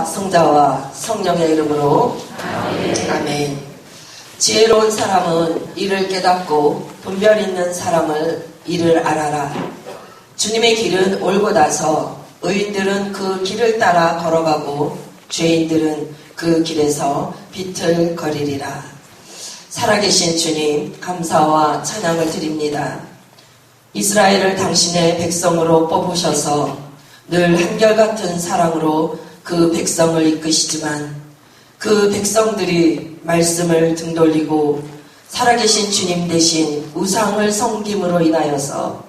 성부와 성자와 성령의 이름으로 아멘. 지혜로운 사람은 이를 깨닫고 분별 있는 사람을 이를 알아라. 주님의 길은 올곧아서 의인들은 그 길을 따라 걸어가고 죄인들은 그 길에서 비틀거리리라. 살아계신 주님, 감사와 찬양을 드립니다. 이스라엘을 당신의 백성으로 뽑으셔서 늘 한결같은 사랑으로 그 백성을 이끄시지만 그 백성들이 말씀을 등돌리고 살아계신 주님 대신 우상을 섬김으로 인하여서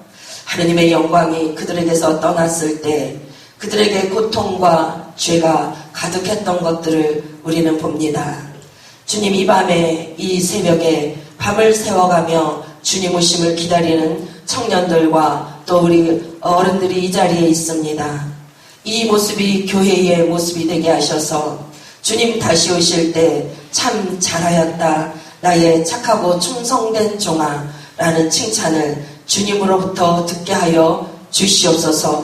하느님의 영광이 그들에게서 떠났을 때 그들에게 고통과 죄가 가득했던 것들을 우리는 봅니다. 주님, 이 밤에 이 새벽에 밤을 새워가며 주님 오심을 기다리는 청년들과 또 우리 어른들이 이 자리에 있습니다. 이 모습이 교회의 모습이 되게 하셔서 주님 다시 오실 때 참 잘하였다, 나의 착하고 충성된 종아 라는 칭찬을 주님으로부터 듣게 하여 주시옵소서.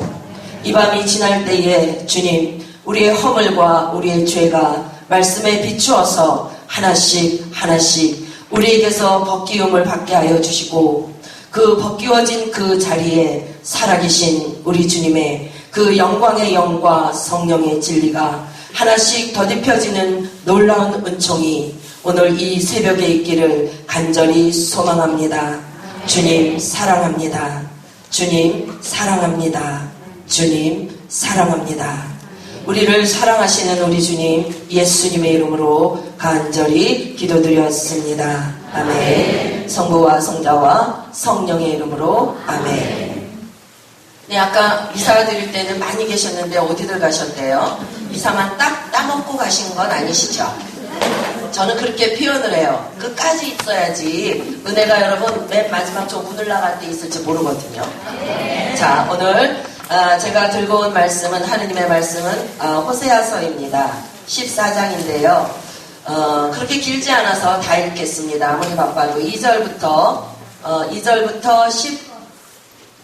이 밤이 지날 때에 주님, 우리의 허물과 우리의 죄가 말씀에 비추어서 하나씩 하나씩 우리에게서 벗기움을 받게 하여 주시고 그 벗기워진 그 자리에 살아계신 우리 주님의 그 영광의 영과 성령의 진리가 하나씩 더딥혀지는 놀라운 은총이 오늘 이 새벽에 있기를 간절히 소망합니다. 주님 사랑합니다. 주님 사랑합니다. 주님 사랑합니다. 우리를 사랑하시는 우리 주님 예수님의 이름으로 간절히 기도드렸습니다. 아멘. 성부와 성자와 성령의 이름으로 아멘. 네, 아까 미사 드릴 때는 많이 계셨는데 어디들 가셨대요? 미사만 딱 따먹고 가신 건 아니시죠? 저는 그렇게 표현을 해요. 끝까지 있어야지 은혜가 여러분 맨 마지막 저 문을 나갈 때 있을지 모르거든요. 자, 오늘 제가 들고 온 말씀은 하느님의 말씀은 호세아서입니다. 14장인데요. 그렇게 길지 않아서 다 읽겠습니다. 아무리 바빠도 2절부터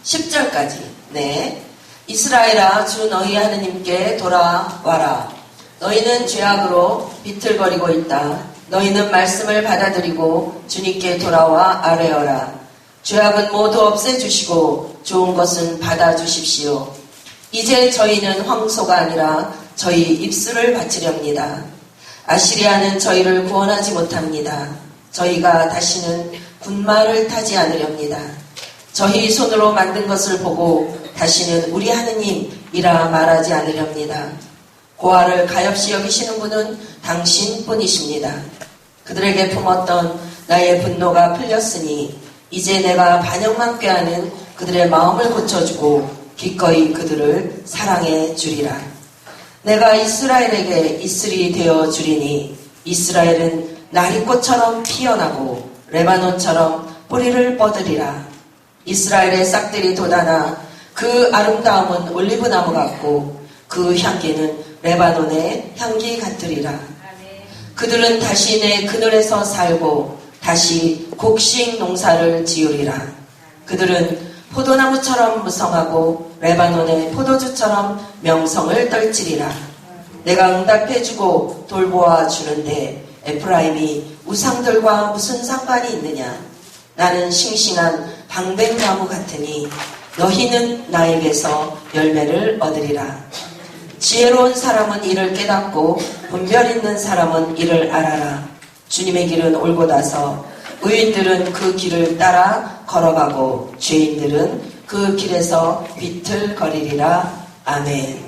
10절까지. 네. 이스라엘아, 주 너희 하느님께 돌아와라. 너희는 죄악으로 비틀거리고 있다. 너희는 말씀을 받아들이고 주님께 돌아와 아뢰어라. 죄악은 모두 없애주시고 좋은 것은 받아주십시오. 이제 저희는 황소가 아니라 저희 입술을 바치렵니다. 아시리아는 저희를 구원하지 못합니다. 저희가 다시는 군마를 타지 않으렵니다. 저희 손으로 만든 것을 보고 다시는 우리 하느님이라 말하지 않으렵니다. 고아를 가엾이 여기시는 분은 당신뿐이십니다. 그들에게 품었던 나의 분노가 풀렸으니 이제 내가 반역만 꾀하는 그들의 마음을 고쳐주고 기꺼이 그들을 사랑해 주리라. 내가 이스라엘에게 이슬이 되어 주리니 이스라엘은 나리꽃처럼 피어나고 레바논처럼 뿌리를 뻗으리라. 이스라엘의 싹들이 돋아나 그 아름다움은 올리브나무 같고 그 향기는 레바논의 향기 같으리라. 그들은 다시 내 그늘에서 살고 다시 곡식 농사를 지으리라. 그들은 포도나무처럼 무성하고 레바논의 포도주처럼 명성을 떨치리라. 내가 응답해주고 돌보아 주는데 에프라임이 우상들과 무슨 상관이 있느냐? 나는 싱싱한 방백나무 같으니 너희는 나에게서 열매를 얻으리라. 지혜로운 사람은 이를 깨닫고 분별 있는 사람은 이를 알아라. 주님의 길은 올곧아서 의인들은 그 길을 따라 걸어가고 죄인들은 그 길에서 비틀거리리라. 아멘.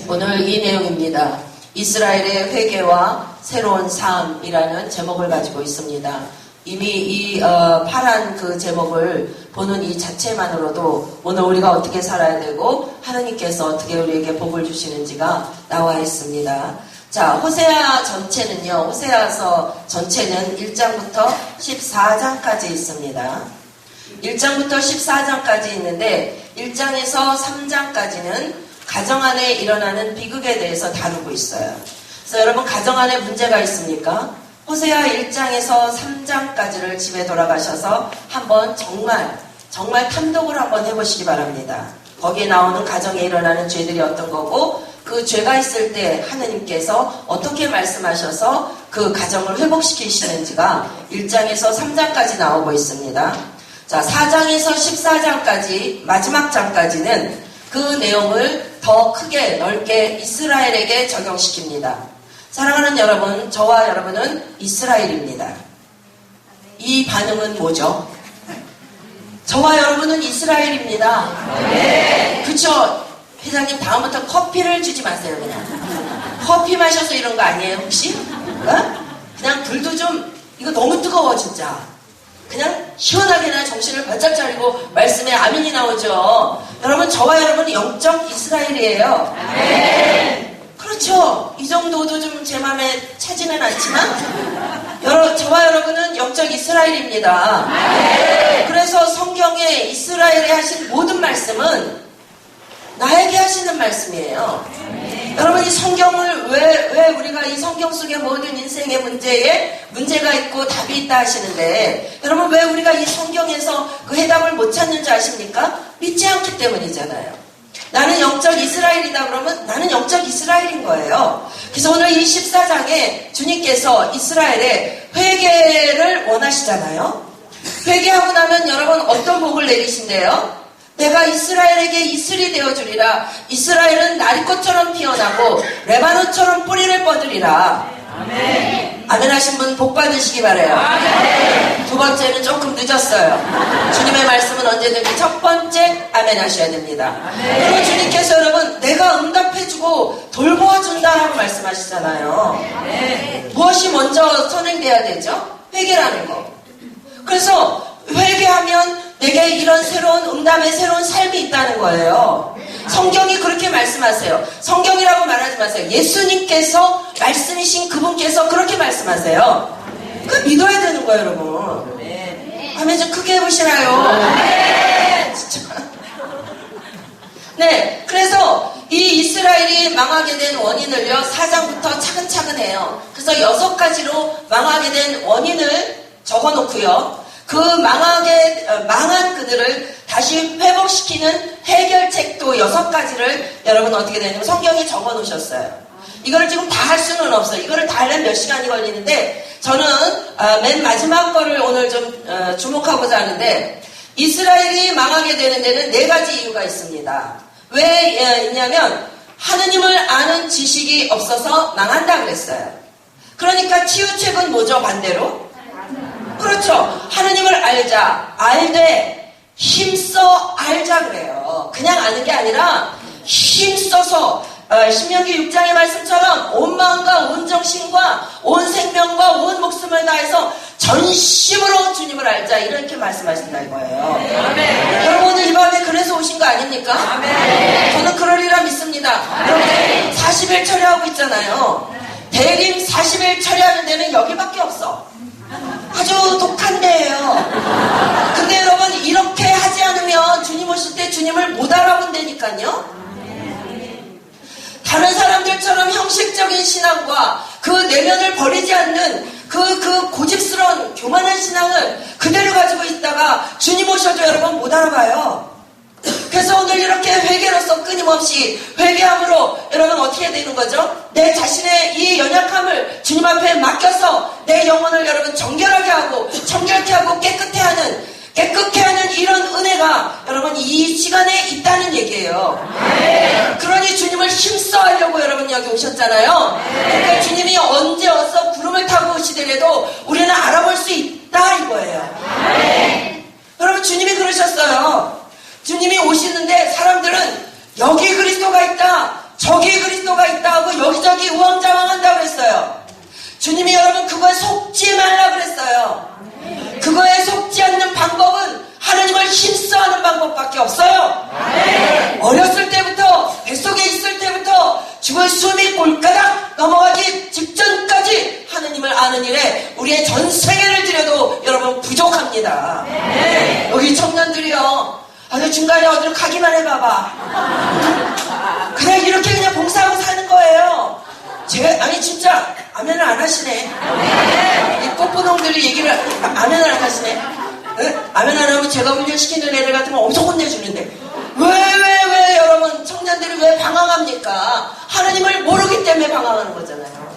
오늘 이 내용입니다. 이스라엘의 회개와 새로운 삶이라는 제목을 가지고 있습니다. 이미 이 파란 그 제목을 보는 이 자체만으로도 오늘 우리가 어떻게 살아야 되고 하느님께서 어떻게 우리에게 복을 주시는지가 나와 있습니다. 자, 호세아 전체는요, 호세아서 전체는 1장부터 14장까지 있습니다. 1장부터 14장까지 있는데 1장에서 3장까지는 가정 안에 일어나는 비극에 대해서 다루고 있어요. 그래서 여러분, 가정 안에 문제가 있습니까? 호세아 1장에서 3장까지를 집에 돌아가셔서 한번 정말 탐독을 한번 해보시기 바랍니다. 거기에 나오는 가정에 일어나는 죄들이 어떤 거고 그 죄가 있을 때 하느님께서 어떻게 말씀하셔서 그 가정을 회복시키시는지가 1장에서 3장까지 나오고 있습니다. 자, 4장에서 14장까지 마지막 장까지는 그 내용을 더 크게 넓게 이스라엘에게 적용시킵니다. 사랑하는 여러분, 저와 여러분은 이스라엘입니다. 이 반응은 뭐죠? 저와 여러분은 이스라엘입니다. 그쵸? 회장님 다음부터 커피를 주지 마세요. 그냥 커피 마셔서 이런 거 아니에요 혹시? 어? 그냥 불도 좀, 이거 너무 뜨거워 진짜. 그냥 시원하게 나 정신을 바짝 차리고 말씀에 아멘이 나오죠. 여러분, 저와 여러분은 영적 이스라엘이에요. 그렇죠. 이 정도도 좀 제 마음에 차지는 않지만 저와 여러분은 영적 이스라엘입니다. 그래서 성경에 이스라엘에 하신 모든 말씀은 나에게 하시는 말씀이에요. 여러분, 이 성경을 왜 우리가 이 성경 속의 모든 인생의 문제에 문제가 있고 답이 있다 하시는데, 여러분 왜 우리가 이 성경에서 그 해답을 못 찾는지 아십니까? 믿지 않기 때문이잖아요. 나는 영적 이스라엘이다 그러면 나는 영적 이스라엘인 거예요. 그래서 오늘 이 14장에 주님께서 이스라엘의 회개를 원하시잖아요. 회개하고 나면 여러분 어떤 복을 내리신대요? 내가 이스라엘에게 이슬이 되어주리라. 이스라엘은 나리꽃처럼 피어나고 레바논처럼 뿌리를 뻗으리라. 아멘. 아멘 하신 분 복 받으시기 바라요. 아멘. 두 번째는 조금 늦었어요. 주님의 말씀은 언제든지 첫 번째 아멘 하셔야 됩니다. 아멘. 그리고 주님께서 여러분 내가 응답해주고 돌보아준다라고 말씀하시잖아요. 아멘. 무엇이 먼저 선행돼야 되죠? 회개라는 거. 그래서 회개하면 내게 이런 새로운 응답의 새로운 삶이 있다는 거예요. 성경이 그렇게 말씀하세요. 성경이라고 말하지 마세요. 예수님께서 말씀이신 그분께서 그렇게 말씀하세요. 그 믿어야 되는 거예요, 여러분. 아멘. 좀 크게 해보시나요? 진짜. 네, 그래서 이 이스라엘이 망하게 된 원인을요 4장부터 차근차근 해요. 그래서 6가지로 망하게 된 원인을 적어놓고요. 그 망한 그들을 다시 회복시키는 해결책도 6가지를 여러분 어떻게 되냐면 성경에 적어 놓으셨어요. 이거를 지금 다 할 수는 없어요. 이거를 다 하려면 몇 시간이 걸리는데 저는 맨 마지막 거를 오늘 좀 주목하고자 하는데, 이스라엘이 망하게 되는 데는 4가지 이유가 있습니다. 왜 있냐면 하느님을 아는 지식이 없어서 망한다 그랬어요. 그러니까 치유책은 뭐죠? 반대로? 그렇죠. 하느님을 알자. 알되 힘써 알자 그래요. 그냥 아는 게 아니라 힘써서 신명기 6장의 말씀처럼 온 마음과 온 정신과 온 생명과 온 목숨을 다해서 전심으로 주님을 알자, 이렇게 말씀하신다 이거예요. 아멘. 여러분 오늘 이 밤에 그래서 오신 거 아닙니까? 아멘. 저는 그러리라 믿습니다. 여러분 40일 철회하고 있잖아요. 대림 40일 철회하는 데는 여기밖에 없어. 아주 독한 데예요. 근데 여러분 이렇게 하지 않으면 주님 오실 때 주님을 못 알아본다니까요. 다른 사람들처럼 형식적인 신앙과 그 내면을 버리지 않는 그 고집스러운 교만한 신앙을 그대로 가지고 있다가 주님 오셔도 여러분 못 알아봐요. 그래서 오늘 이렇게 회개로서 끊임없이 회개함으로 여러분 어떻게 되는 거죠? 내 자신의 이 연약함을 주님 앞에 맡겨서 내 영혼을 여러분 정결하게 하고 청결케 하고 깨끗해 하는 이런 은혜가 여러분 이 시간에 있다는 얘기예요. 그러니 주님을 힘써 하려고 여러분 여기 오셨잖아요. 그러니까 주님이 언제 와서 구름을 타고 오시더라도 우리는 알아볼 수 있다 이거예요. 여러분 주님이 그러셨어요. 주님이 오시는데 사람들은 여기 그리스도가 있다, 저기 그리스도가 있다 하고 여기저기 우왕좌왕한다고 그랬어요. 주님이 여러분 그거에 속지 말라 그랬어요. 그거에 속지 않는 방법은 하나님을 힘써하는 방법밖에 없어요. 어렸을 때부터 뱃속에 있을 때부터 죽을 숨이 꼴까닥 넘어가기 직전까지 하나님을 아는 일에 우리의 전 세계를 들여도 여러분 부족합니다. 여기 청년들이요, 아주 중간에 어디로 가기만 해봐봐. 그냥 이렇게 그냥 봉사하고 사는 거예요. 아니 진짜 아멘을 안 하시네. 이 뽀뽀놈들이 얘기를 아멘을 안 하시네. 응? 아멘 안 하면 제가 훈련시키는 애들 같으면 엄청 혼내주는데 왜 여러분 청년들이 왜 방황합니까? 하나님을 모르기 때문에 방황하는 거잖아요.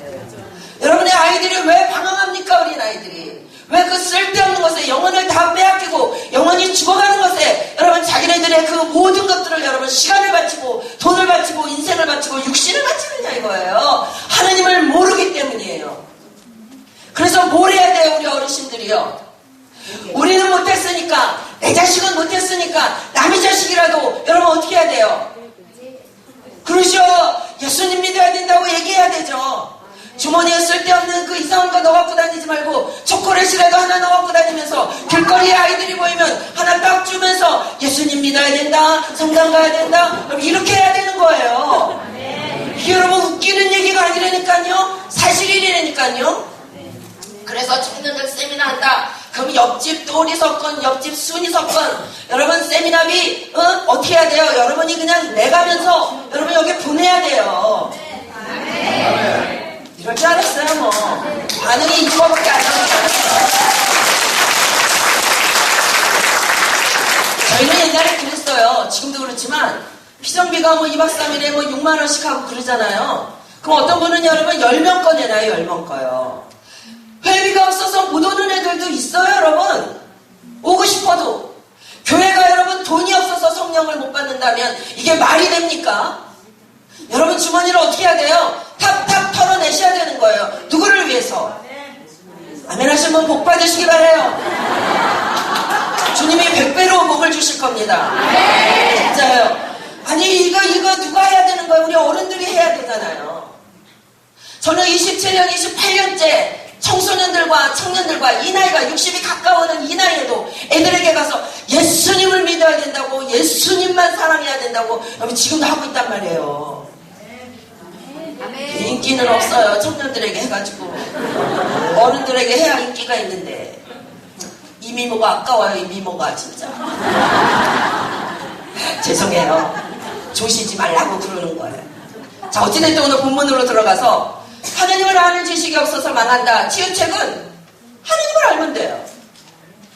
여러분의 아이들이 왜 방황합니까? 어린 아이들이 왜 그 쓸데없는 것에 영혼을 다 빼앗기고 영혼이 죽어가는 것에 여러분 자기네들의 그 모든 것들을 여러분 시간을 바치고 돈을 바치고 인생을 바치고 육신을 바치느냐 이거예요. 하나님을 모르기 때문이에요. 그래서 뭘 해야 돼요? 우리 어르신들이요. 우리는 못했으니까 내 자식은 못했으니까 남의 자식이라도 여러분 어떻게 해야 돼요? 그러죠. 예수님 믿어야 된다고 얘기해야 되죠. 주머니에 쓸데없는 그 이상한 거 넣어 갖고 다니지 말고 초콜릿이라도 하나 넣어 갖고 다니면서 길거리에 아이들이 보이면 하나 딱 주면서 예수님 믿어야 된다, 성당 가야 된다, 이렇게 해야 되는 거예요. 이게 여러분 웃기는 얘기가 아니라니까요. 사실이라니까요. 그래서 청년들 세미나 한다. 그럼 옆집 또리 섞건 옆집 순이 섞건 여러분 세미나비 어떻게 해야 돼요? 여러분이 그냥 내가면서 여러분 여기 보내야 돼요. 이럴 줄 알았어요. 뭐 반응이 이거밖에 안 나는 줄 알았어요. 저희는 옛날에 그랬어요. 지금도 그렇지만 피정비가 뭐 2박 3일에 뭐 6만 원씩 하고 그러잖아요. 그럼 어떤 분은 여러분 10명 거 내놔요. 10명 거요. 회비가 없어서 못 오는 애들도 있어요. 여러분 오고 싶어도 교회가 여러분 돈이 없어서 성령을 못 받는다면 이게 말이 됩니까? 여러분 주머니를 어떻게 해야 돼요? 탁탁 털어내셔야 되는 거예요. 누구를 위해서? 아멘 하시면 복 받으시기 바라요. 주님이 100배로 복을 주실 겁니다. 진짜요. 아니 이거 누가 해야 되는 거예요? 우리 어른들이 해야 되잖아요. 저는 27년 28년째 청소년들과 청년들과 이 나이가 60이 가까워오는 이 나이에도 애들에게 가서 예수님을 믿어야 된다고 예수님만 사랑해야 된다고 여러분 지금도 하고 있단 말이에요. 인기는 없어요. 청년들에게 해가지고 어른들에게 해야 인기가 있는데 이 미모가 아까워요. 이 미모가 진짜 죄송해요. 조시지 말라고 그러는 거예요. 자 어찌됐든 오늘 본문으로 들어가서 하나님을 아는 지식이 없어서 망한다. 치유책은 하나님을 알면 돼요.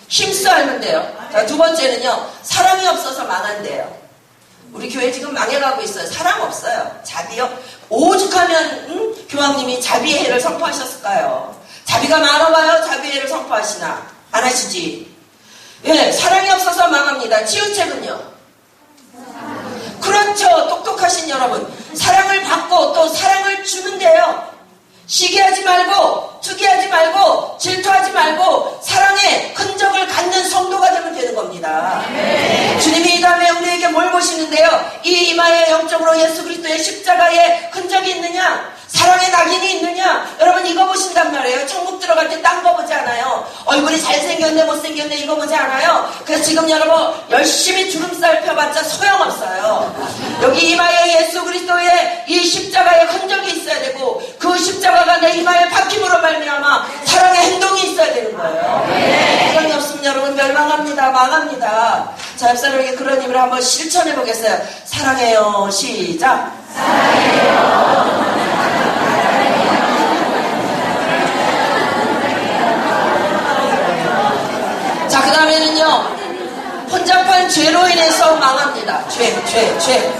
힘써 알면 돼요. 자, 두 번째는요. 사랑이 없어서 망한대요. 우리 교회 지금 망해가고 있어요. 사랑 없어요. 자비요. 오죽하면 교황님이 자비의 해를 선포하셨을까요? 자비가 많아봐요. 자비의 해를 선포하시나? 안 하시지. 예, 사랑이 없어서 망합니다. 치유책은요. 그렇죠. 똑똑하신 여러분. 사랑을 받고 또 사랑을 주는데요. 시기하지 말고 투기하지 말고 질투하지 말고 사랑의 흔적을 갖는 성도가 되면 되는 겁니다. 주님이 이 다음에 우리에게 뭘 보시는데요? 이 이마에 영적으로 예수 그리스도의 십자가의 흔적이 있느냐? 사랑의 낙인이 있느냐? 여러분 이거 보신단 말이에요. 천국 들어갈 때 딴 거 보지 않아요. 얼굴이 잘생겼네 못생겼네 이거 보지 않아요. 그래서 지금 여러분 열심히 주름살 펴봤자 소용없어요. 여기 이마에 예수 그리스도의 이 십자가의 흔적이 있어야 되고 그 십자가가 내 이마에 박힘으로 말미암아 사랑의 행동이 있어야 되는 거예요. 사랑이 없으면 여러분 멸망합니다. 망합니다. 자, 옆사람에게 그런 힘을 한번 실천해 보겠어요. 사랑해요. 시작. 사랑해요. 자, 그 다음에는요, 혼잡한 죄로 인해서 망합니다. 죄.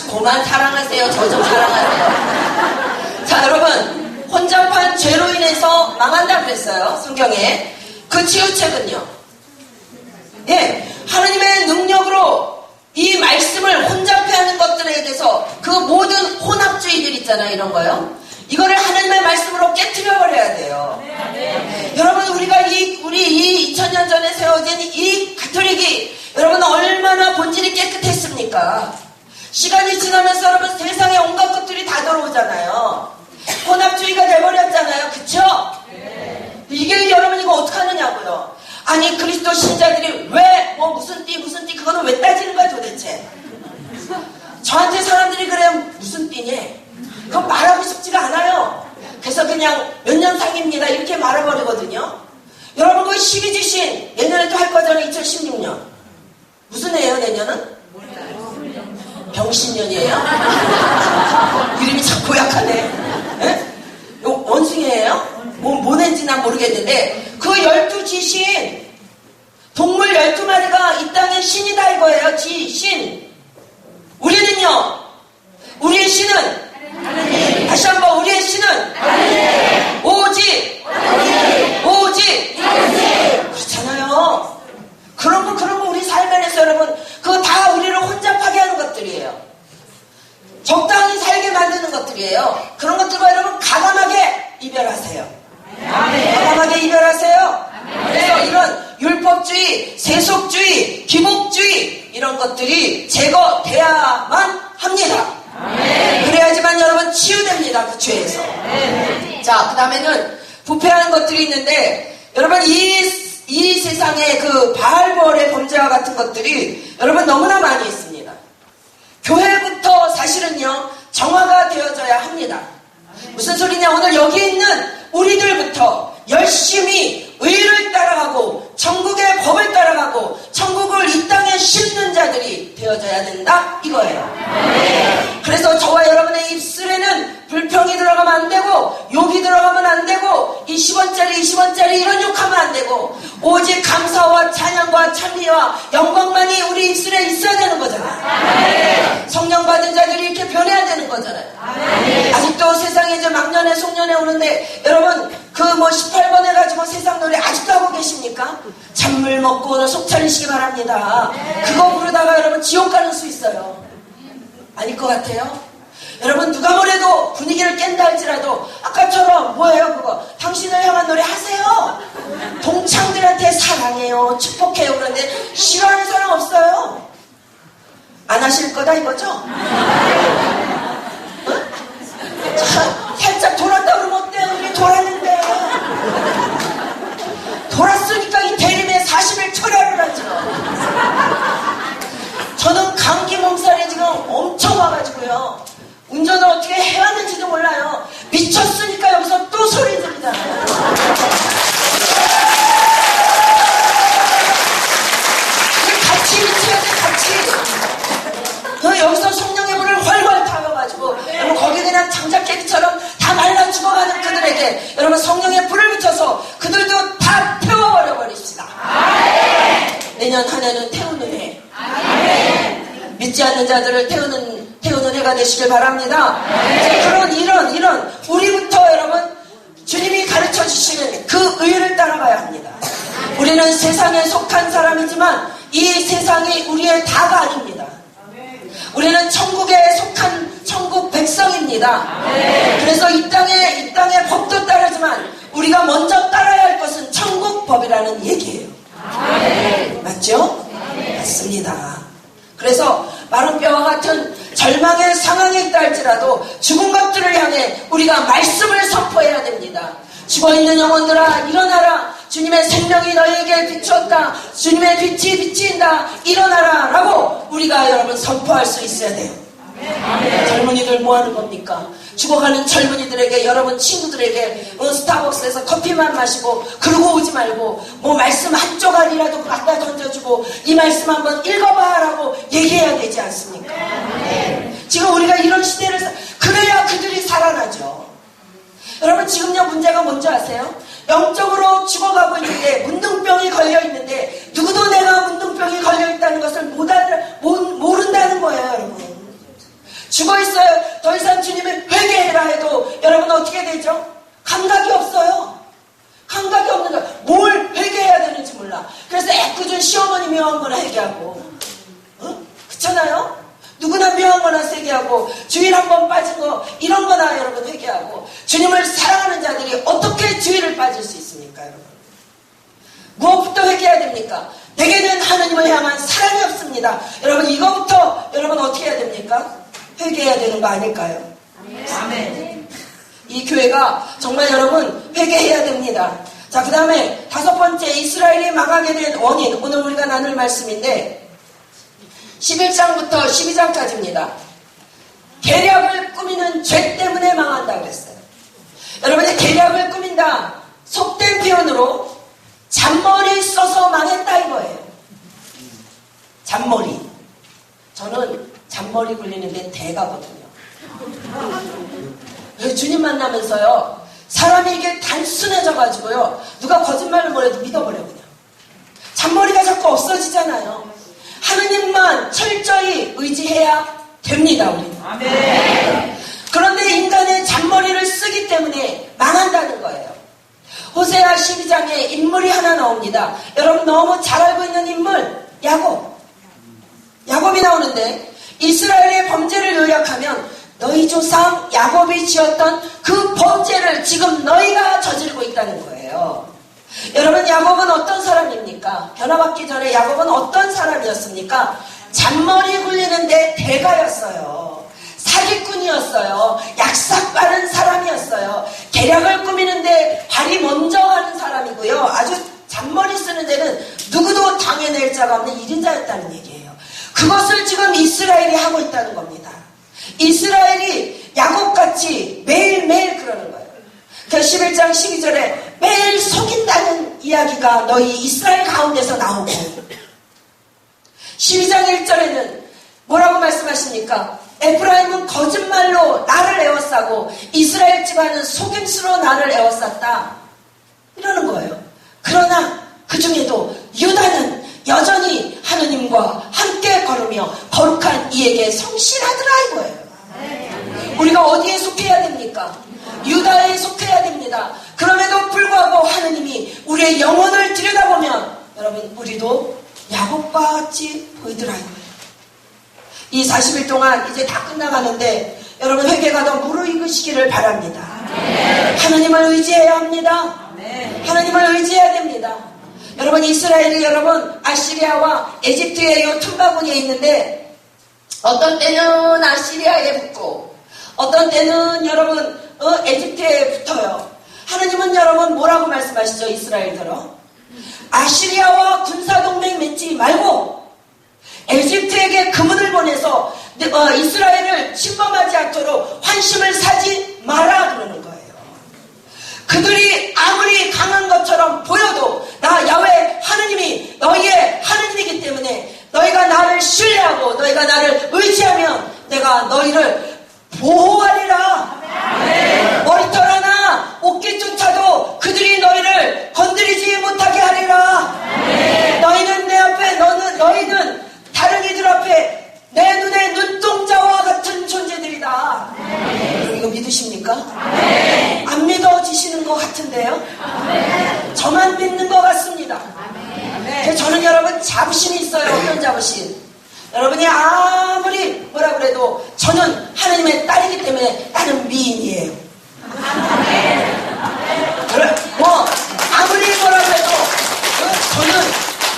그만 사랑하세요. 저 좀 사랑하세요. 자, 여러분, 혼잡한 죄로 인해서 망한다 그랬어요. 성경에. 그 치유책은요. 예, 하나님의 능력으로 이 말씀을 혼잡해 하는 것들에 대해서 그 모든 혼합주의들 있잖아요. 이런 거요. 이거를 하나님의 말씀으로 깨트려 버려야 돼요. 여러분 우리가 우리 이 2000년 전에 세워진 이 가톨릭이 여러분 얼마나 본질이 깨끗했습니까? 시간이 지나면서 여러분 세상에 온갖 것들이 다 들어오잖아요. 혼합주의가 돼버렸잖아요. 그쵸? 이게 여러분 이거 어떡하느냐고요. 아니 그리스도 신자들이 왜 무슨 띠 그거는 왜 따지는 거야 도대체. 저한테 사람들이 그래요. 무슨 띠니? 그건 말하고 싶지가 않아요. 그래서 그냥 몇 년 상입니다 이렇게 말해버리거든요. 여러분 그 12지신 내년에 또 할 거잖아요. 2016년 무슨 해예요 내년은? 병신년이에요? 이름이 참 고약하네. 예? 원숭이에요? 뭐 낸지 난 모르겠는데 그 12지신 동물 12마리가 이 땅의 신이다 이거예요. 신 우리는요, 우리의 신은 하나님. 다시 한번 우리의 신은 하나님. 오직 그렇잖아요. 그런 거 우리 삶 안에서 여러분, 그거 다 우리를 혼잡하게 하는 것들이에요. 적당히 살게 만드는 것들이에요. 그런 것들과 여러분 가감하게 이별하세요. 가감하게 이별하세요. 그래서 이런 율법주의, 세속주의, 기복주의 이런 것들이 제거돼야만 합니다. 그래야지만 여러분 치유됩니다. 그 죄에서. 자, 그 다음에는 부패하는 것들이 있는데, 여러분 이 세상에 그 바알벌의 범죄와 같은 것들이 여러분 너무나 많이 있습니다. 교회부터 사실은요 정화가 되어져야 합니다. 무슨 소리냐? 오늘 여기 있는 우리들부터 열심히 의를 따라가고 천국의 법을 따라가고 천국을 이 땅에 심는 자들이 되어져야 된다 이거예요. 그래서 저와 여러분의 입술에는 불평이 들어가면 안 되고 욕이 들어가면 안 되고 이 10원짜리 이런 욕하면 안 되고 오직 감사와 찬양과 찬미와 영광만이 우리 입술에 있어야 되는 거잖아요. 성령 받은 자들이 이렇게 변해야 되는 거잖아요. 아직도 세상에 이제 막년에 송년회 오는데 여러분 그 뭐 18번 해가지고 세상 노래 아직도 하고 계십니까? 찬물 먹고 속 차리시기 바랍니다. 그거 부르다가 여러분 지옥 가는 수 있어요. 아닐 것 같아요? 여러분 누가 뭐래도 분위기를 깬다 할지라도 아까처럼 뭐예요 그거? 당신을 향한 노래 하세요. 동창들한테 사랑해요, 축복해요. 그런데 싫어하는 사람 없어요. 안 하실 거다 이거죠? 응? 자, 살짝 돌았다 그러면 어때요? 우리 돌았는데 돌았으니까 이 대림에 40일 철야를 하죠. 저는 감기 몸살이 지금 엄청 와가지고요 운전을 어떻게 해왔는지도 몰라요. 미쳤으니까 여기서 또 소리 들리잖아요. 같이 미쳐야 돼, 같이. 여기서 성령의 불을 훨훨 타워가지고 여러분 거기 그냥 장작개비처럼 다 말라 죽어가는 그들에게 여러분 성령의 불을 붙여서 그들도 다 태워버려 버립시다. 내년 한 해는 태우는 해. 믿지 않는 자들을 태우는 해가 되시길 바랍니다. 그런 이런 우리부터 여러분 주님이 가르쳐 주시는 그 의를 따라가야 합니다. 우리는 세상에 속한 사람이지만 이 세상이 우리의 다가 아닙니다. 우리는 천국에 속한 천국 백성입니다. 그래서 이 땅의 법도 따르지만 우리가 먼저 따라야 할 것은 천국 법이라는 얘기예요. 맞죠? 맞습니다. 그래서 마른 뼈와 같은 절망의 상황에 있다 할지라도 죽은 것들을 향해 우리가 말씀을 선포해야 됩니다. 죽어있는 영혼들아 일어나라. 주님의 생명이 너희에게 비추었다. 주님의 빛이 비친다. 일어나라 라고 우리가 여러분 선포할 수 있어야 돼요. 젊은이들 뭐 하는 겁니까? 죽어가는 젊은이들에게 여러분 친구들에게 스타벅스에서 커피만 마시고 그러고 오지 말고 뭐 말씀 한 조각이라도 갖다 던져주고 이 말씀 한번 읽어봐 라고 얘기해야 되지 않습니까? 지금 우리가 이런 시대를 그래야 그들이 살아나죠. 여러분 지금요 문제가 뭔지 아세요? 영적으로 죽어가고 있는데 문둥병이 걸려있는데 누구도 내가 문둥병이 걸려있다는 것을 모른다는 거예요. 여러분 죽어있어요. 더 이상 주님을 회개해라 해도 여러분 어떻게 되죠? 감각이 없어요. 감각이 없는 거야. 뭘 회개해야 되는지 몰라. 그래서 애꿎은 시어머니 묘한 거나 회개하고 그렇잖아요? 누구나 묘한 거나 회개하고 주일 한번 빠진 거 이런 거나 여러분 회개하고 주님을 사랑하는 자들이 어떻게 주일을 빠질 수 있습니까? 여러분 무엇부터 회개해야 됩니까? 내게는 하느님을 향한 사랑이 없습니다. 여러분 이거부터 여러분 어떻게 해야 됩니까? 회개해야 되는 거 아닐까요? 아멘. 이 교회가 정말 여러분 회개해야 됩니다. 자, 그 다음에 5번째 이스라엘이 망하게 된 원인 오늘 우리가 나눌 말씀인데 11장부터 12장까지입니다. 계략을 꾸미는 죄 때문에 망한다고 그랬어요. 여러분의 계략을 꾸민다. 속된 표현으로 잔머리 써서 망했다 이거예요. 잔머리. 저는 잔머리 굴리는데 대가거든요. 주님 만나면서요. 사람이 이게 단순해져가지고요. 누가 거짓말을 뭐래도 믿어버려 그냥. 잔머리가 자꾸 없어지잖아요. 하느님만 철저히 의지해야 됩니다, 우리는. 그런데 인간의 잔머리를 쓰기 때문에 망한다는 거예요. 호세아 12장에 인물이 하나 나옵니다. 여러분 너무 잘 알고 있는 인물, 야곱이 나오는데 이스라엘의 범죄를 요약하면 너희 조상 야곱이 지었던 그 범죄를 지금 너희가 저지르고 있다는 거예요. 여러분 야곱은 어떤 사람입니까? 변화받기 전에 야곱은 어떤 사람이었습니까? 잔머리 굴리는데 대가였어요. 사기꾼이었어요. 약삭 빠른 사람이었어요. 계략을 꾸미는데 발이 먼저 가는 사람이고요. 아주 잔머리 쓰는 데는 누구도 당해낼 자가 없는 1인자였다는 얘기예요. 그것을 지금 이스라엘이 하고 있다는 겁니다. 이스라엘이 야곱같이 매일매일 그러는 거예요. 11장 12절에 매일 속인다는 이야기가 너희 이스라엘 가운데서 나오고 12장 1절에는 뭐라고 말씀하십니까? 에프라임은 거짓말로 나를 에워싸고 이스라엘 집안은 속임수로 나를 에워쌌다. 이러는 거예요. 그러나 그 중에도 유다는 여전히 하느님과 함께 걸으며 거룩한 이에게 성실하더라 이거예요. 우리가 어디에 속해야 됩니까? 유다에 속해야 됩니다. 그럼에도 불구하고 하느님이 우리의 영혼을 들여다보면 여러분 우리도 야곱과 같이 보이더라 이거예요. 이 40일 동안 이제 다 끝나가는데 여러분 회개가 더 무르익으시기를 바랍니다. 하느님을 의지해야 합니다. 하느님을 의지해야 됩니다. 여러분 이스라엘이 여러분 아시리아와 에집트의 이 틈바구니에 있는데 어떤 때는 아시리아에 붙고 어떤 때는 여러분 에집트에 붙어요. 하느님은 여러분 뭐라고 말씀하시죠? 이스라엘처럼 아시리아와 군사동맹 맺지 말고 에집트에게 금은을 보내서 이스라엘을 침범하지 않도록 환심을 사지 마라 그러는 거예요. 그들이 아무리 강한 것처럼 보여도 나 야훼 하느님이 너희의 하느님이기 때문에 너희가 나를 신뢰하고 너희가 나를 의지하면 내가 너희를 보호하리라. 머리털 하나 옷깃조차도 그들이 너희를 건드리지 못하게 하리라. 너희는 내 앞에 너희는 다른 이들 앞에 내 눈에 눈동자와 같은 존재들이다. 이거 믿으십니까? 안 믿어지시는 것 같은데요? 저만 믿는 것 같습니다. 저는 여러분 자부심이 있어요. 어떤 자부심? 여러분이 아무리 뭐라 그래도 저는 하느님의 딸이기 때문에 나는 미인이에요. 뭐 아무리 뭐라 그래도 저는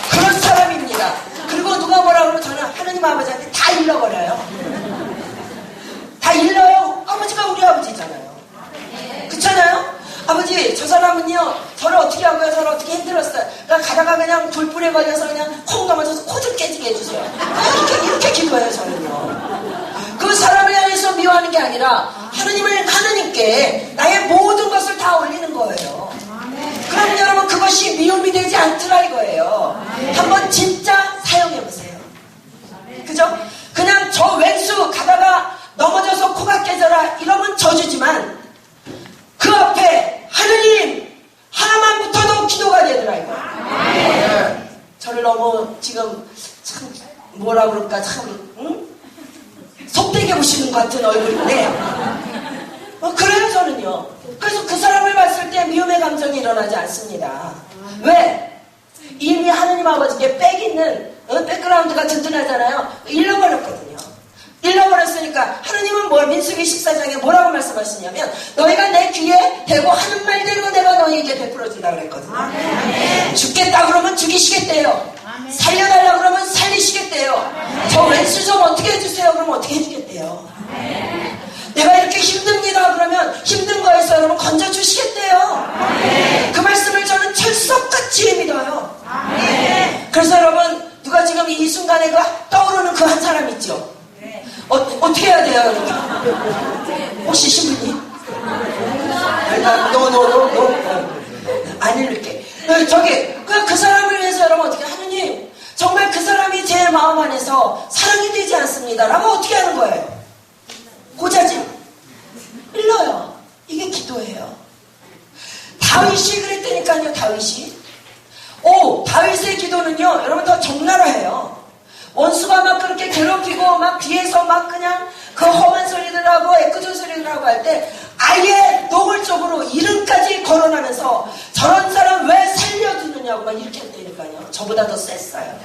그런 사람입니다. 그리고 누가 뭐라 그러면 저는 하느님 아버지한테 다 일러버려요. 다 일러요. 아버지가 우리 아버지잖아요. 그렇잖아요? 아버지 저 사람은요 저를 어떻게 하고요 저를 어떻게 힘들었어요. 그러니까 가다가 그냥 돌불에 걸려서 그냥 콩 넘어져서 코 좀 깨지게 해주세요. 이렇게 기도해요 저는요. 그 사람을 향해서 미워하는 게 아니라 하느님께 나의 모든 것을 다 올리는 거예요. 그럼 여러분 그것이 미움이 되지 않더라 이거예요. 한번 진짜 사용해보세요. 그죠? 그냥 저 왼수 가다가 넘어져서 코가 깨져라 이러면 저주지만 그 앞에 하느님 하나만 붙어도 기도가 되더라 이거. 저를 너무 지금 참 뭐라 그럴까 참 속되게 보시는 것 같은 얼굴인데 그래요 저는요. 그래서 그 사람을 봤을 때 미움의 감정이 일어나지 않습니다. 왜? 이미 하느님 아버지께 빽 있는 백그라운드가 든든하잖아요. 잃어버렸거든요. 잃어버렸으니까 하느님은 민수기 14장에 뭐라고 말씀하시냐면 너희가 내 귀에 대고 하는 말대로 내가 너희에게 베풀어준다 그랬거든요. 죽겠다 그러면 죽이시겠대요. 살려달라 그러면 살리시겠대요. 저 왼수 좀 어떻게 해주세요 그러면 어떻게 해주겠대요. 내가 이렇게 힘듭니다 그러면 힘든 거에서 여러분 건져주시겠대요. 그 말씀을 저는 철석같이 믿어요. 그래서 여러분 누가 지금 이 순간에 떠오르는 그 한 사람 있죠. 어떻게 해야 돼요 여러분? 혹시 신부님? 안 읽을게. 저기 그 사람을 위해서 여러분 어떻게 하느님 정말 그 사람이 제 마음 안에서 사랑이 되지 않습니다 라면 어떻게 하는 거예요? 고자질 일러요. 이게 기도예요. 다윗이 그랬다니까요. 다윗의 기도는요 여러분 더 적나라해요. 원수가 막 그렇게 괴롭히고 막 뒤에서 막 그냥 그 험한 소리들 하고 애꿎은 소리들 하고 할 때 아예 노골적으로 이름까지 거론하면서 저런 사람 왜 살려두느냐고 막 이렇게 했다니까요. 저보다 더 셌어요.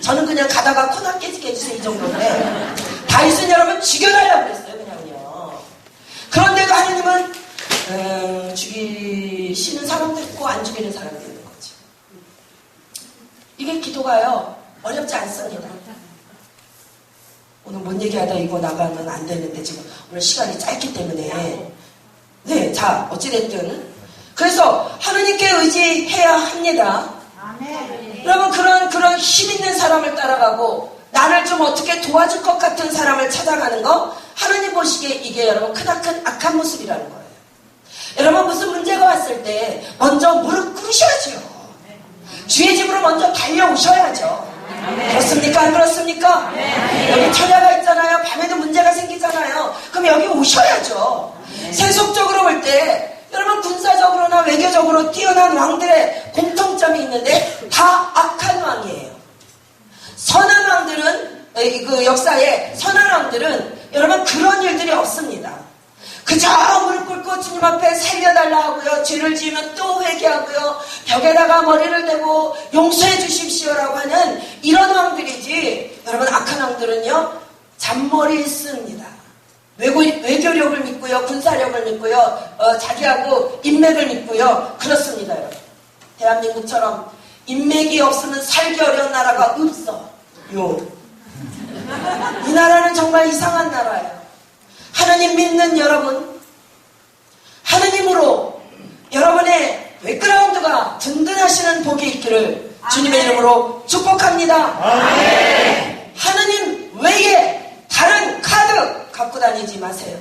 저는 그냥 가다가 코나 깨지게 해주세요 이 정도인데 다윗은 여러분 죽여달라고 그랬어요 그냥요. 그런데도 하느님은 죽이시는 사람도 있고 안 죽이는 사람도 있는 거죠. 이게 기도가요 어렵지 않습니다. 오늘 뭔 얘기하다 이거 나가면 안 되는데 지금 오늘 시간이 짧기 때문에 네, 자 어찌됐든 그래서 하느님께 의지해야 합니다. 여러분 그런 힘 있는 사람을 따라가고 나를 좀 어떻게 도와줄 것 같은 사람을 찾아가는 거 하느님 보시기에 이게 여러분 크나큰 악한 모습이라는 거예요. 여러분 무슨 문제가 왔을 때 먼저 무릎 꿇으셔야죠. 주의 집으로 먼저 달려오셔야죠. 그렇습니까? 안 그렇습니까? 여기 처녀가 있잖아요. 밤에도 문제가 생기잖아요. 그럼 여기 오셔야죠. 세속적으로 볼 때 여러분 군사적으로나 외교적으로 뛰어난 왕들의 공통점이 있는데 다 악한 왕이에요. 선한 왕들은 그 역사에 선한 왕들은 여러분 그런 일들이 없습니다. 그저 무릎 꿇고 주님 앞에 살려달라 하고요. 죄를 지으면 또 회개하고요. 벽에다가 머리를 대고 용서해 주십시오라고 하는 이런 왕들이지 여러분 악한 왕들은요. 잔머리 씁니다. 외교력을 믿고요. 군사력을 믿고요. 자기하고 인맥을 믿고요. 그렇습니다. 여러분. 대한민국처럼 인맥이 없으면 살기 어려운 나라가 없어요. 이 나라는 정말 이상한 나라예요. 하나님 믿는 여러분, 하느님으로 여러분의 백그라운드가 든든하시는 복이 있기를 주님의 이름으로 축복합니다. 아멘. 하느님 외에 다른 카드 갖고 다니지 마세요.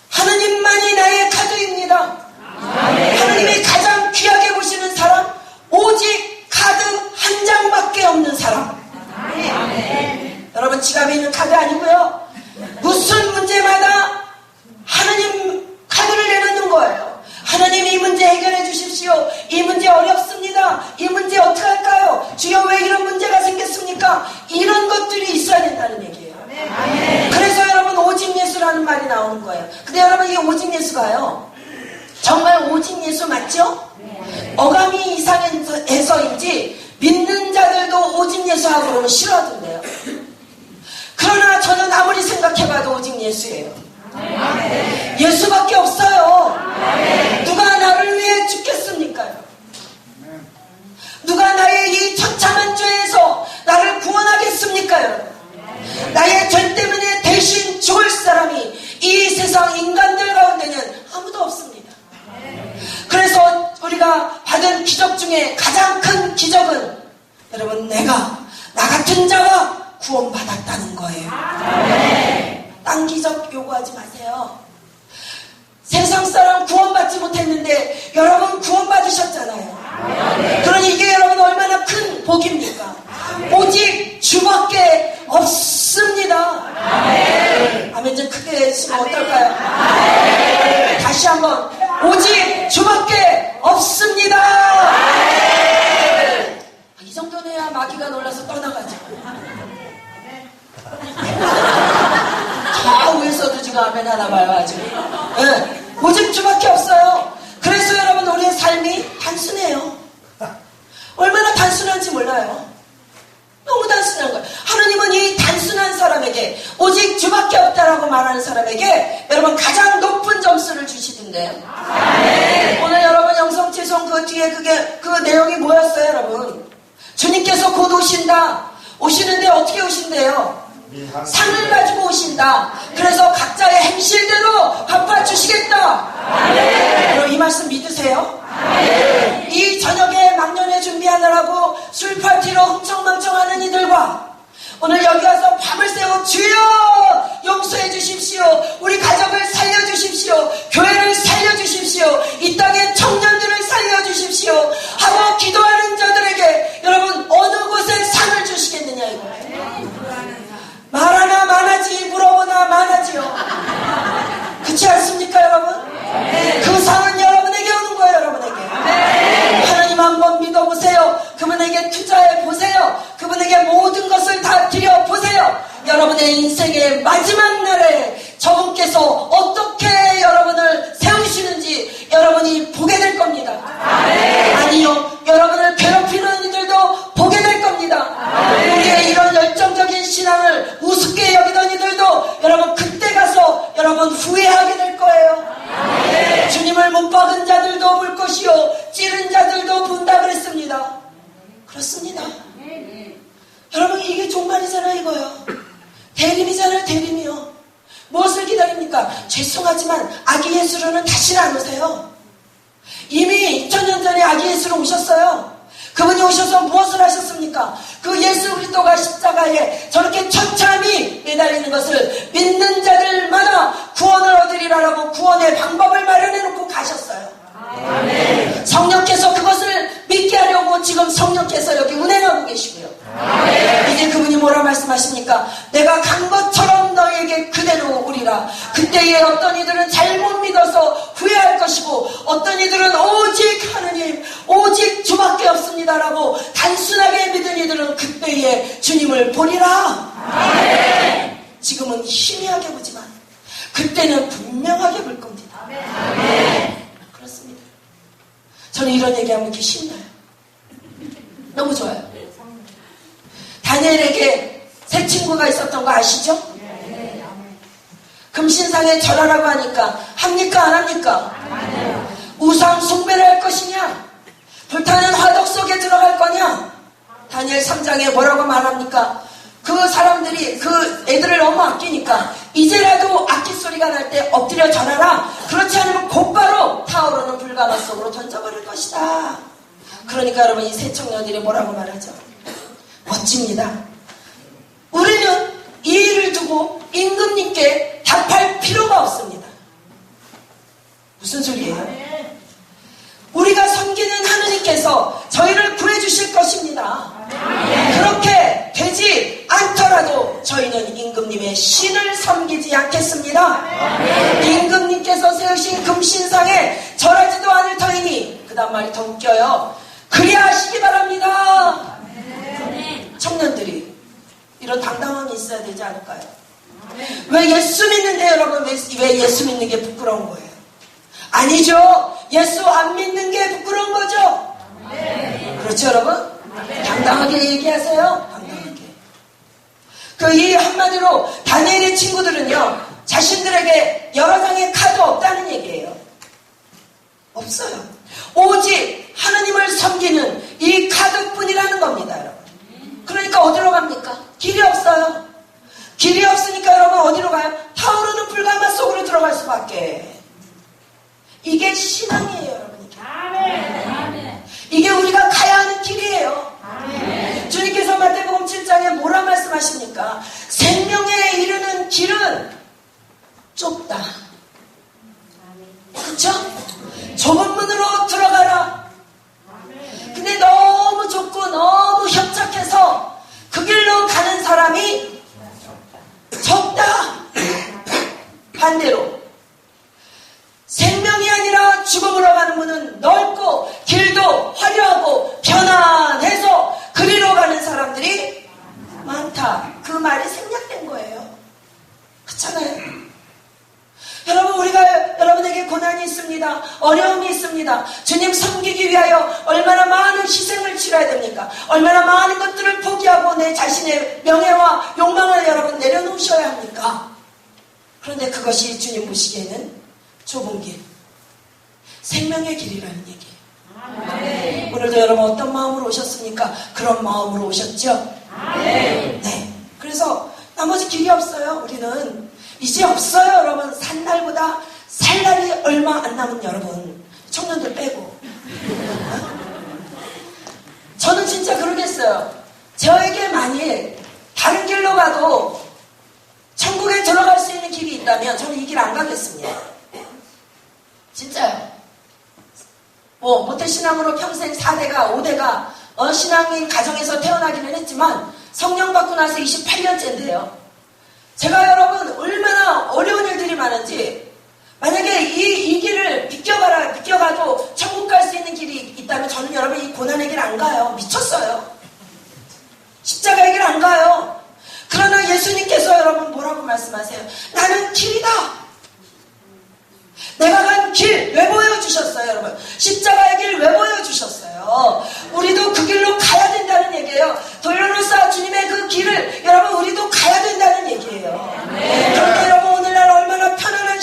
하느님만이 나의 카드입니다. 아멘. 하느님이 가장 귀하게 보시는 사람, 오직 카드 한 장밖에 없는 사람. 아멘. 여러분 지갑에 있는 카드 아니고요. 무슨 문제마다 하느님 카드를 내놓는 거예요. 하나님 이 문제 해결해 주십시오. 이 문제 어렵습니다. 이 문제 어떻게 할까요? 주여 왜 이런 문제가 생겼습니까? 이런 것들이 있어야 된다는 얘기예요. 그래서 여러분 오직 예수라는 말이 나오는 거예요. 근데 여러분 이 오직 예수가요. 정말 오직 예수 맞죠? 어감이 이상해서인지 믿는 자들도 오직 예수하고 그러면 싫어하던데요. 그러나 저는 아무리 생각해봐도 오직 예수예요. 예수밖에 없어요. 누가 나를 위해 죽겠습니까요? 누가 나의 이 처참한 죄에서 나를 구원하겠습니까요? 나의 죄 때문에 대신 죽을 사람이 이 세상 인간들 가운데는 아무도 없습니다. 그래서 우리가 받은 기적 중에 가장 큰 기적은 여러분 나 같은 자가 구원받았다는 거예요. 딴 기적 요구하지 마세요. 세상 사람 구원받지 못했는데 여러분 구원받으셨잖아요. 그러니 이게 여러분 얼마나 큰 복입니까? 오직 주밖에 없습니다. 아멘 좀 크게 했으면 어떨까요? 다시 한번 오직 주밖에 없습니다. 이 정도는 해야 마귀가 놀라서 떠나가죠. 저 위에서도 지금 아멘 하나 봐요 아직. 네. 오직 주밖에 없어요. 그래서 여러분 우리의 삶이 단순해요. 얼마나 단순한지 몰라요. 너무 단순한 거예요. 하느님은 이 단순한 사람에게 오직 주밖에 없다라고 말하는 사람에게 여러분 가장 높은 점수를 주시던데요. 오늘 여러분 영성채송 그 뒤에 그 내용이 뭐였어요 여러분? 주님께서 곧 오신다. 오시는데 어떻게 오신대요? 상을 가지고 오신다. 그래서 각자의 행실대로 갚아주시겠다. 그럼 이 말씀 믿으세요? 이 저녁에 막년회 준비하느라고 술파티로 흥청망청하는 이들과 오늘 여기 와서 밤을 새워 주여 용서해 주십시오. 우리 가족을 살려주십시오. 교회를 살려주십시오. 이 땅의 청년들을 살려주십시오 하고 기도하는 자들에게 여러분 어느 곳에 상을 주시겠느냐 이거예요. 말하나 많아지 물어보나 많아지요. 그렇지 않습니까 여러분? 그 상은 여러분에게 오는 거예요. 여러분에게 하나님 한번 믿어보세요. 그분에게 여러분 후회하게 될 거예요. 주님을 못 박은 자들도 볼 것이요 찌른 자들도 본다 그랬습니다. 그렇습니다. 여러분 이게 종말이잖아요. 이거요. 대림이잖아요. 대림이요. 무엇을 기다립니까? 죄송하지만 아기 예수로는 다시는 안 오세요. 이미 2000년 전에 아기 예수로 오셨어요. 그분이 오셔서 무엇을 하셨습니까? 그 예수 그리스도가 십자가에 저렇게 처참히 매달리는 것을 믿는 자들마다 구원을 얻으리라고 구원의 방법을 마련해 놓고 가셨어요. 아멘. 성령께서 그것을 믿게 하려고 지금 성령께서 여기 운행하고 계시고요. 아멘. 이제 그분이 뭐라 말씀하십니까? 내가 간 것처럼 너에게 그대로 오리라. 그때에 어떤 이들은 잘못 믿어서 후회할 것이고 어떤 이들은 오직 하느님 오직 주밖에 없습니다라고 단순하게 믿은 이들은 그때에 주님을 보리라. 아멘. 지금은 희미하게 보지만 그때는 분명하게 볼 겁니다. 아멘. 그렇습니다. 저는 이런 얘기하면 이렇게 신나요. 너무 좋아요. 다니엘에게 새 친구가 있었던 거 아시죠? 금신상에 절하라고 하니까 합니까 안 합니까? 우상 숭배를 할 것이냐? 불타는 화덕 속에 들어갈 거냐? 다니엘 3장에 뭐라고 말합니까? 그 사람들이 그 애들을 너무 아끼니까 이제라도 악기 소리가 날 때 엎드려 절하라. 그렇지 않으면 곧바로 타오르는 불가마 속으로 던져버릴 것이다. 그러니까 여러분 이 새 청년들이 뭐라고 말하죠? 멋집니다. 우리는 이 일을 두고 임금님께 답할 필요가 없습니다. 무슨 소리예요? 우리가 섬기는 하느님께서 저희를 구해주실 것입니다. 그렇게 되지 않더라도 저희는 임금님의 신을 섬기지 않겠습니다. 임금님께서 세우신 금신상에 절하지도 않을 터이니 그 다음 말이 더 웃겨요. 그래야 하시기 바랍니다. 청년들이 이런 당당함이 있어야 되지 않을까요? 왜 예수 믿는데 여러분 왜 예수 믿는 게 부끄러운 거예요? 아니죠. 예수 안 믿는 게 부끄러운 거죠. 그렇죠 여러분? 당당하게 얘기하세요. 당당하게. 이 한마디로 다니엘의 친구들은요 자신들에게 여러 장의 카드 없다는 얘기예요. 없어요. 오직 하느님을 섬기는 이 카드뿐이라는 겁니다. 여러분. 그러니까 어디로 갑니까? 길이 없어요. 길이 없으니까 여러분 어디로 가요? 타오르는 불가마 속으로 들어갈 수밖에. 이게 신앙이에요 여러분. 이게 우리가 가야 하는 길이에요. 주님께서 마태복음 7장에 뭐라 말씀하십니까? 생명에 이르는 길은 좁다. 그렇죠? 좁은 문으로 들어가라. 근데 너무 좁고 너무 협착해서 그 길로 가는 사람이 적다. 반대로 생명이 아니라 죽음으로 가는 문은 넓고 길도 화려하고 편안해서 그리로 가는 사람들이 많다. 그 말이 생략된 거예요. 그렇잖아요. 여러분 우리가 여러분에게 고난이 있습니다. 어려움이 있습니다. 주님 섬기기 위하여 얼마나 많은 희생을 치러야 됩니까? 얼마나 많은 것들을 포기하고 내 자신의 명예와 욕망을 여러분 내려놓으셔야 합니까? 그런데 그것이 주님 보시기에는 좁은 길, 생명의 길이라는 얘기예요. 오늘도 여러분 어떤 마음으로 오셨습니까? 그런 마음으로 오셨죠? 네. 그래서 나머지 길이 없어요. 우리는 이제 없어요. 여러분 산날보다 살 날이 얼마 안 남은 여러분 청년들 빼고 저는 진짜 그러겠어요. 저에게 만일 다른 길로 가도 천국에 들어갈 수 있는 길이 있다면 저는 이 길 안 가겠습니다. 진짜요. 모태신앙으로 평생 4대가 5대가 신앙인 가정에서 태어나기는 했지만 성령 받고 나서 28년째인데요. 제가 여러분 얼마나 어려운 일들이 많은지 만약에 이 길을 비껴가도 천국 갈 수 있는 길이 있다면 저는 여러분 이 고난의 길 안 가요. 미쳤어요. 십자가의 길 안 가요. 그러나 예수님께서 여러분 뭐라고 말씀하세요? 나는 길이다. 내가 간 길 왜 보여주셨어요 여러분? 십자가의 길 왜 보여주셨어요? 우리도 그 길로 가야 된다는 얘기예요. 돌로로서 주님의 그 길을 여러분 우리도 가야 된다는 얘기예요. 그런데 여러분 오늘날 얼마나 편안한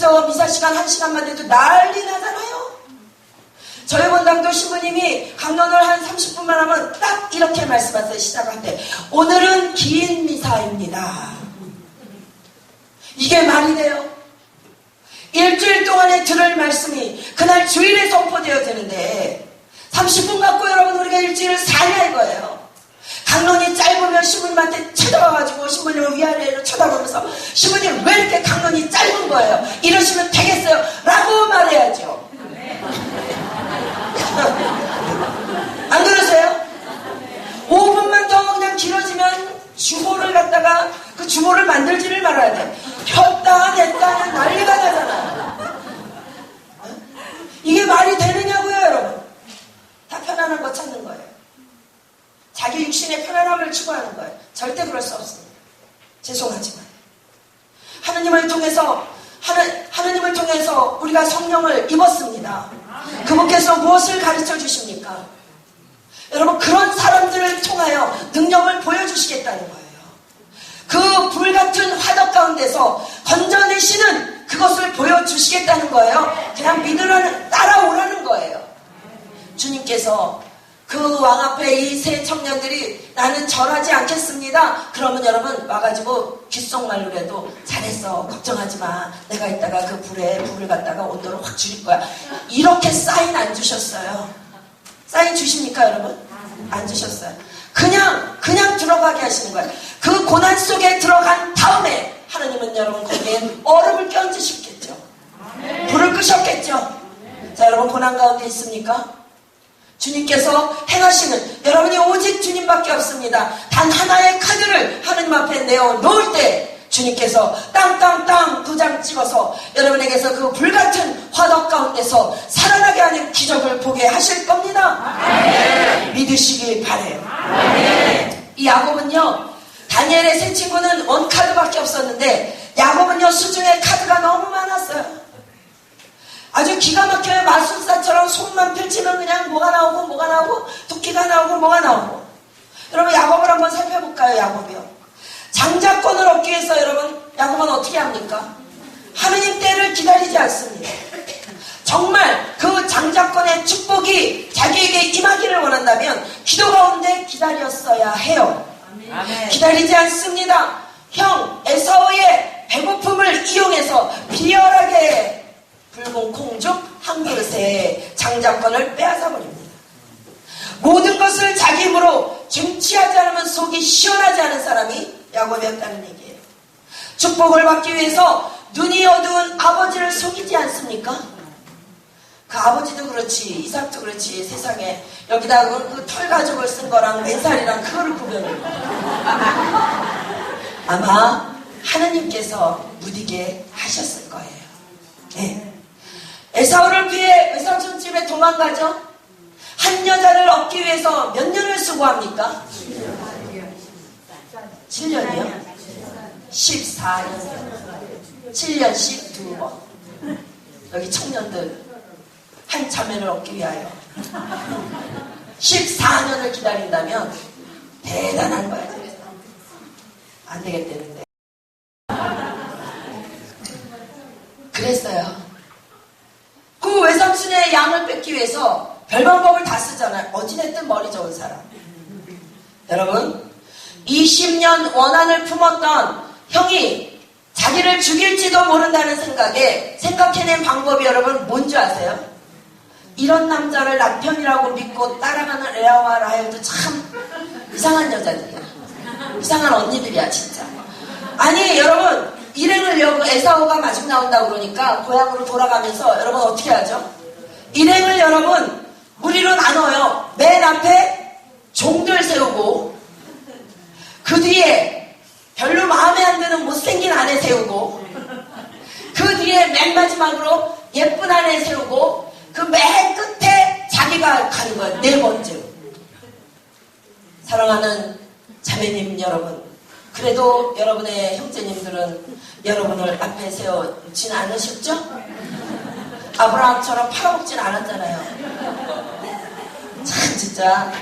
그저 미사 시간 1시간만 돼도 난리 나잖아요. 저희 본당도 신부님이 강론을 한 30분만 하면 딱 이렇게 말씀하세요. 시작할 때 오늘은 긴 미사입니다. 이게 말이 돼요? 일주일 동안에 들을 말씀이 그날 주일에 선포되어야 되는데 30분 갖고 여러분 우리가 일주일을 사냐 이거예요. 강론이 짧으면 신부님한테 쳐다봐가지고 신부님을 위아래로 쳐다보면서 신부님 왜 이렇게 강론이 짧은 거예요? 이러시면 되겠어요? 라고 말해야죠. 안 그러세요? 5분만 더 그냥 길어지면 주보를 갖다가 그 주보를 만들지를 말아야 돼. 폈다 냈다 난리가 나잖아. 이게 말이 되느냐고요 여러분. 다 편안한 거 찾는 거예요. 자기 육신의 편안함을 추구하는 거예요. 절대 그럴 수 없습니다. 죄송하지만 하느님을 통해서 우리가 성령을 입었습니다. 그분께서 무엇을 가르쳐 주십니까? 여러분 그런 사람들을 통하여 능력을 보여주시겠다는 거예요. 그 불같은 화덕 가운데서 건져내시는 그것을 보여주시겠다는 거예요. 그냥 믿으라는 따라오라는 거예요. 주님께서 그 왕 앞에 이 세 청년들이 나는 절하지 않겠습니다. 그러면 여러분 와가지고 귓속말로라도 잘했어 걱정하지 마. 내가 이따가 그 불을 갖다가 온도를 확 줄일 거야. 이렇게 사인 안 주셨어요. 사인 주십니까 여러분? 안 주셨어요. 그냥 들어가게 하시는 거예요. 그 고난 속에 들어간 다음에 하나님은 여러분 거기에 얼음을 껴얹으셨겠죠. 불을 끄셨겠죠. 자 여러분 고난 가운데 있습니까? 주님께서 행하시는 여러분이 오직 주님밖에 없습니다. 단 하나의 카드를 하나님 앞에 내어놓을 때 주님께서 땅땅땅 2장 찍어서 여러분에게서 그 불같은 화덕 가운데서 살아나게 하는 기적을 보게 하실 겁니다. 아멘. 믿으시기 바래요. 아멘. 이 야곱은요 다니엘의 세 친구는 원카드밖에 없었는데 야곱은요 수중에 카드가 너무 많았어요. 아주 기가 막혀요. 마술사처럼 손만 펼치면 그냥 뭐가 나오고 토끼가 나오고 뭐가 나오고. 여러분 야곱을 한번 살펴볼까요? 야곱이요. 장자권을 얻기 위해서 여러분 야곱은 어떻게 합니까? 하느님 때를 기다리지 않습니다. 정말 그 장자권의 축복이 자기에게 임하기를 원한다면 기도 가운데 기다렸어야 해요. 아멘. 기다리지 않습니다. 형 에사오의 배고픔을 이용해서 비열하게 붉은 콩죽 한 그릇에 장자권을 빼앗아 버립니다. 모든 것을 자기 힘으로 쟁취하지 않으면 속이 시원하지 않은 사람이 야곱이었다는 얘기예요. 축복을 받기 위해서 눈이 어두운 아버지를 속이지 않습니까? 그 아버지도 그렇지 이삭도 그렇지 세상에 여기다 그 털가죽을 쓴 거랑 맨살이랑 그거를 구별해. 아마 하느님께서 무디게 하셨을 거예요. 네. 에사오를 피해 외삼촌 집에 도망가죠. 한 여자를 얻기 위해서 몇 년을 수고합니까? 7년이요? 14년 7년씩 2번. 여기 청년들 한 자매를 얻기 위하여 14년을 기다린다면 대단한 거야. 안 되겠다는데 그랬어요. 그 외삼촌의 양을 뺏기 위해서 별 방법을 다 쓰잖아요. 어찌됐든 머리 좋은 사람. 여러분 20년 원한을 품었던 형이 자기를 죽일지도 모른다는 생각해낸 방법이 여러분 뭔지 아세요? 이런 남자를 남편이라고 믿고 따라가는 레아와 라헬도 참 이상한 여자들이야. 이상한 언니들이야 진짜. 아니 여러분 일행을 에사오가 마중 나온다고 그러니까 고향으로 돌아가면서 여러분 어떻게 하죠? 일행을 여러분 무리로 나눠요. 맨 앞에 종들 세우고 그 뒤에 별로 마음에 안 드는 못생긴 아내 세우고 그 뒤에 맨 마지막으로 예쁜 아내 세우고 그 맨 끝에 자기가 가는 거예요. 네 번째로. 사랑하는 자매님 여러분, 그래도 여러분의 형제님들은 여러분을 앞에 세우진 않으셨죠? 아브라함처럼 팔아먹진 않았잖아요. 참 진짜.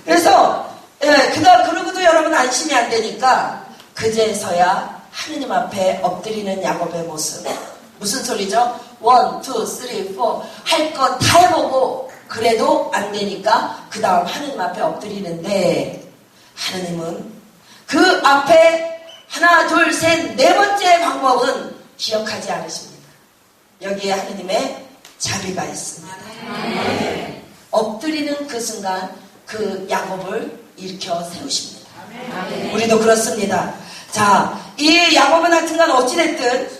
그래서 그러고도 여러분 안심이 안 되니까 그제서야 하느님 앞에 엎드리는 야곱의 모습. 무슨 소리죠? 1, 2, 3, 4 할 거 다 해보고 그래도 안 되니까 그 다음 하느님 앞에 엎드리는데 하느님은 그 앞에 하나, 둘, 셋, 네 번째 방법은 기억하지 않으십니다. 여기에 하느님의 자비가 있습니다. 엎드리는 그 순간 그 야곱을 일으켜 세우십니다. 우리도 그렇습니다. 자, 이 야곱은 하여튼간 어찌됐든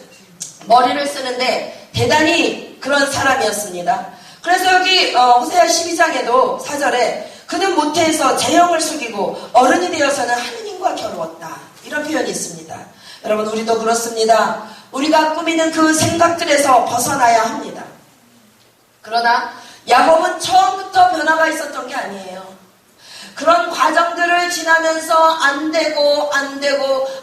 머리를 쓰는데 대단히 그런 사람이었습니다. 그래서 여기 호세아 12장에도 4절에 그는 모태에서 재형을 숙이고 어른이 되어서는 하느님과 겨루었다. 이런 표현이 있습니다. 여러분, 우리도 그렇습니다. 우리가 꾸미는 그 생각들에서 벗어나야 합니다. 그러나 야곱은 처음부터 변화가 있었던 게 아니에요. 그런 과정들을 지나면서 안 되고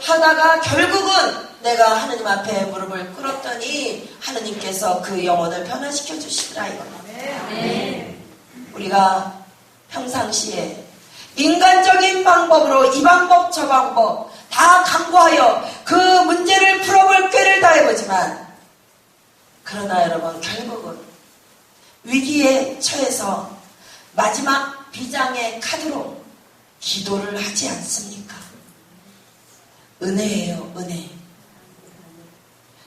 하다가 결국은 내가 하느님 앞에 무릎을 꿇었더니 하느님께서 그 영혼을 변화시켜 주시더라 이겁니다. 우리가 평상시에 인간적인 방법으로 이 방법 저 방법 다 강구하여 그 문제를 풀어볼 꾀를 다해보지만 그러나 여러분 결국은 위기에 처해서 마지막 비장의 카드로 기도를 하지 않습니까? 은혜예요, 은혜.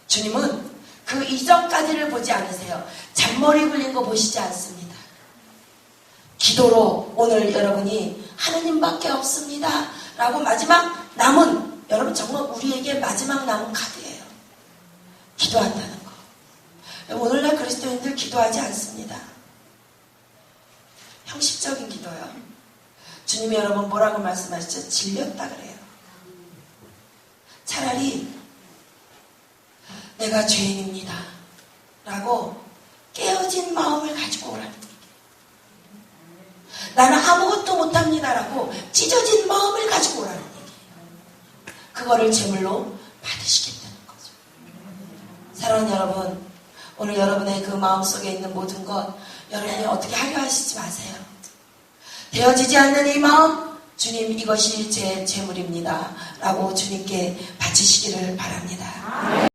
주님은 그 이전까지를 보지 않으세요. 잔머리 굴린 거 보시지 않습니다. 기도로 오늘 여러분이 하느님밖에 없습니다 라고 마지막 남은, 여러분 정말 우리에게 마지막 남은 카드예요. 기도한다는 거. 오늘날 그리스도인들 기도하지 않습니다. 형식적인 기도요. 주님이 여러분 뭐라고 말씀하시죠? 질렸다 그래요. 차라리 내가 죄인입니다 라고 깨어진 마음을 가지고 오라는 얘기예요. 나는 아무것도 못합니다 라고 찢어진 마음을 가지고 오라는 얘기예요. 그거를 제물로 받으시겠다는 거죠. 사랑하는 여러분, 오늘 여러분의 그 마음속에 있는 모든 것 여러분이 어떻게 하려 하시지 마세요. 되어지지 않는 이 마음, 주님 이것이 제 제물입니다 라고 주님께 바치시기를 바랍니다.